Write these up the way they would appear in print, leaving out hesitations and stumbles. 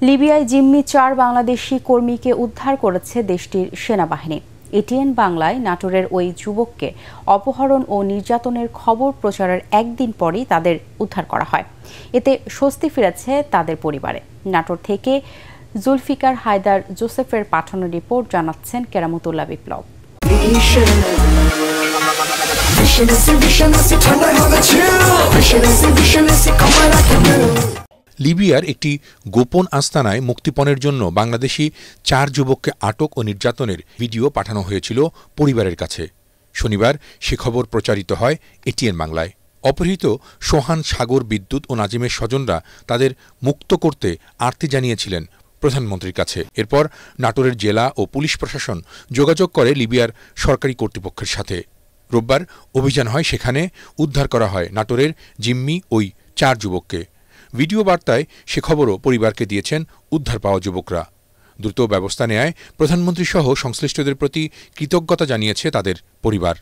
লিবিয়ায় জিম্মি ৪ বাংলাদেশি কর্মীকে উদ্ধার করেছে দেশটির সেনাবাহিনী। এটিএন বাংলায় নাটোরের ওই যুবককে অপহরণ ও নির্যাতনের খবর প্রচারের একদিন পরই তাদের উদ্ধার করা হয়। এতে স্বস্তি ফিরেছে তাদের পরিবারে। নাটোর থেকে জুলফিকার হায়দার জোসেফের পাঠানো রিপোর্ট জানাচ্ছেন কেরামতুল্লাহ বিপ্লব। লিবিয়ার একটি গোপন আস্তানায় মুক্তিপণের জন্য বাংলাদেশি ৪ যুবককে আটক ও নির্যাতনের ভিডিও পাঠানো হয়েছিল পরিবারের কাছে। শনিবার সে খবর প্রচারিত হয় এটিএন বাংলায়। অপহৃত সোহান, সাগর, বিদ্যুৎ ও নাজিমের স্বজনরা তাদের মুক্ত করতে আর্তি জানিয়েছিলেন প্রধানমন্ত্রীর কাছে। এরপর নাটোরের জেলা ও পুলিশ প্রশাসন যোগাযোগ করে লিবিয়ার সরকারি কর্তৃপক্ষের সাথে। রোববার অভিযান হয়, সেখানে উদ্ধার করা হয় নাটোরের জিম্মি ওই ৪ যুবককে। ভিডিও বার্তায় সে খবরও পরিবারকে দিয়েছেন উদ্ধার পাওয়া যুবকরা। দ্রুত ব্যবস্থা নেয় প্রধানমন্ত্রী সহ সংশ্লিষ্টদের প্রতি কৃতজ্ঞতা জানিয়েছে তাদের পরিবার।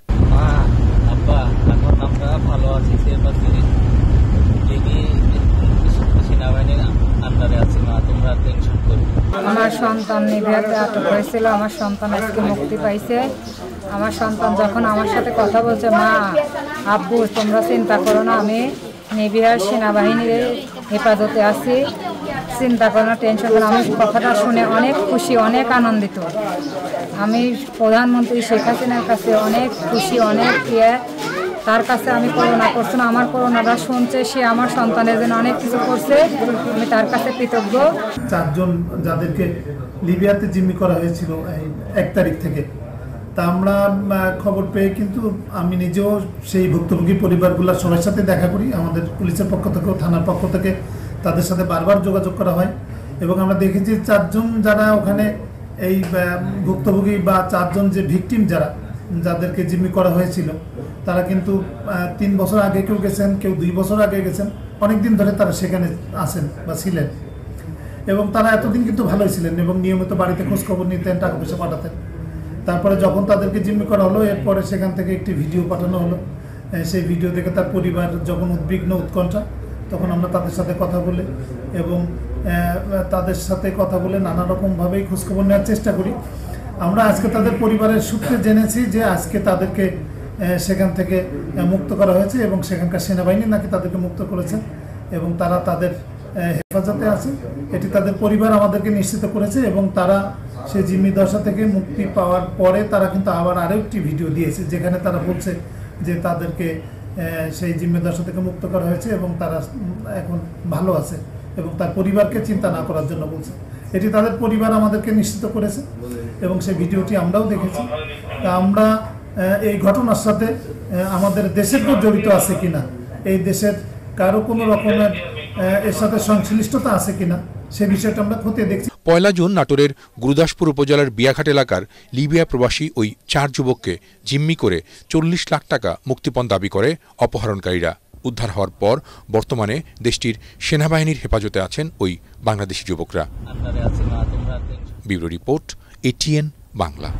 আমার সন্তান লিবিয়াতে আটক হয়েছিল, আমার সন্তান আজকে মুক্তি পাইছে। আমার সন্তান যখন আমার সাথে কথা বলছে, মা, আব্বু তোমরা চিন্তা করো না, আমি লিবিয়ার সেনাবাহিনীর হেফাজতে আছি, চিন্তা করো না, টেনশন করো। আমি কথাটা শুনে অনেক খুশি, অনেক আনন্দিত। আমি প্রধানমন্ত্রী শেখ হাসিনার কাছে অনেক খুশি, অনেক তার কাছে আমি করোনা করছি না, আমার করোনাটা শুনছে, সে আমার সন্তানের জন্য অনেক কিছু করছে, আমি তার কাছে কৃতজ্ঞ। ৪ জন যাদেরকে লিবিয়াতে জিম্মি করা হয়েছিল ১ তারিখ থেকে, তা আমরা খবর পেয়ে কিন্তু আমি নিজেও সেই ভুক্তভোগী পরিবারগুলোর সবার সাথে দেখা করি। আমাদের পুলিশের পক্ষ থেকে, থানার পক্ষ থেকে তাদের সাথে বারবার যোগাযোগ করা হয় এবং আমরা দেখেছি ৪ জন যারা ওখানে এই ভুক্তভোগী বা ৪ জন যে ভিকটিম যাদেরকে জিম্মি করা হয়েছিল, তারা কিন্তু ৩ বছর আগে কেউ গেছেন, কেউ ২ বছর আগে গেছেন, অনেকদিন ধরে তারা সেখানে আছেন বা ছিলেন এবং তারা এতদিন কিন্তু ভালোই ছিলেন এবং নিয়মিত বাড়িতে খোঁজখবর নিতেন, টাকা পয়সা পাঠাতেন। তারপরে যখন তাদেরকে জিম্মি করা হলো, এরপরে সেখান থেকে একটি ভিডিও পাঠানো হলো। সেই ভিডিও দেখে তার পরিবার যখন উদ্বিগ্ন, উৎকণ্ঠা, তখন আমরা তাদের সাথে কথা বলে এবং তাদের সাথে কথা বলে নানা রকমভাবেই খোঁজখবর নেওয়ার চেষ্টা করি। আমরা আজকে তাদের পরিবারের সূত্রে জেনেছি যে আজকে তাদেরকে সেখান থেকে মুক্ত করা হয়েছে এবং সেখানকার সেনাবাহিনী নাকি তাদেরকে মুক্ত করেছে এবং তারা তাদের হেফাজতে আছে। এটি তাদের পরিবার আমাদেরকে নিশ্চিত করেছে এবং তারা সেই জিম্মি দশা থেকে মুক্তি পাওয়ার পরে তারা কিন্তু আবার আরেকটি ভিডিও দিয়েছে, যেখানে তারা বলছে যে তাদেরকে সেই জিম্মি দশা থেকে মুক্ত করা হয়েছে এবং তারা এখন ভালো আছে এবং তার পরিবারকে চিন্তা না করার জন্য বলছে। এটি তাদের পরিবার আমাদেরকে নিশ্চিত করেছে এবং সেই ভিডিওটি আমরাও দেখেছি। তা আমরা এই ঘটনার সাথে আমাদের দেশের কেউ জড়িত আছে কিনা, এই দেশের কারো কোনো রকমের এর সাথে সংশ্লিষ্টতা আছে কিনা, সে বিষয়টা আমরা খতিয়ে দেখছি। ১ জুন নাটোরের গুরুদাসপুর উপজেলার বিয়াঘাট এলাকার লিবিয়া প্রবাসী ওই ৪ যুবককে জিম্মি করে ৪০ লাখ টাকা মুক্তিপণ দাবি করে অপহরণকারীরা। উদ্ধার হওয়ার পর বর্তমানে দেশটির সেনাবাহিনীর হেফাজতে আছেন ওই বাংলাদেশি যুবকরা। Bureau report, ATN Bangla.